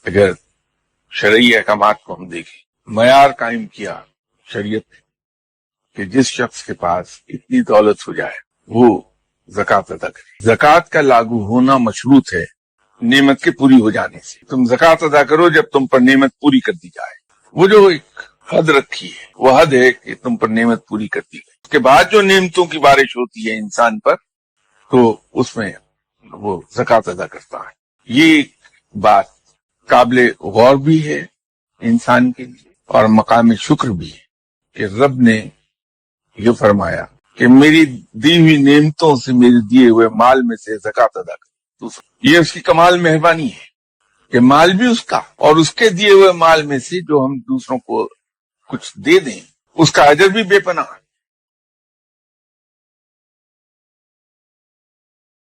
अगर शरई अहकामात को हम देखें, मयार कायम किया शरीयत कि जिस शख्स के पास इतनी दौलत हो जाए वो ज़कात अदा करे। ज़कात का लागू होना मशरूत है नेमत के पूरी हो जाने से। तुम ज़कात अदा करो जब तुम पर नेमत पूरी कर दी जाए। वो जो एक हद रखी है वो हद है कि तुम पर नेमत पूरी कर दी गई। उसके बाद जो नेमतों की बारिश होती है इंसान पर, तो उसमें वो ज़कात अदा करता है। ये बात काबिल गौर भी है इंसान के लिए और मकाम शुक्र भी है कि रब ने ये फरमाया कि मेरी दी हुई नेमतों से, मेरे दिए हुए माल में से ज़कात अदा कर। ये उसकी कमाल मेहरबानी है कि माल भी उसका और उसके दिए हुए माल में से जो हम दूसरों को कुछ दे दें उसका अजर भी बेपनाह।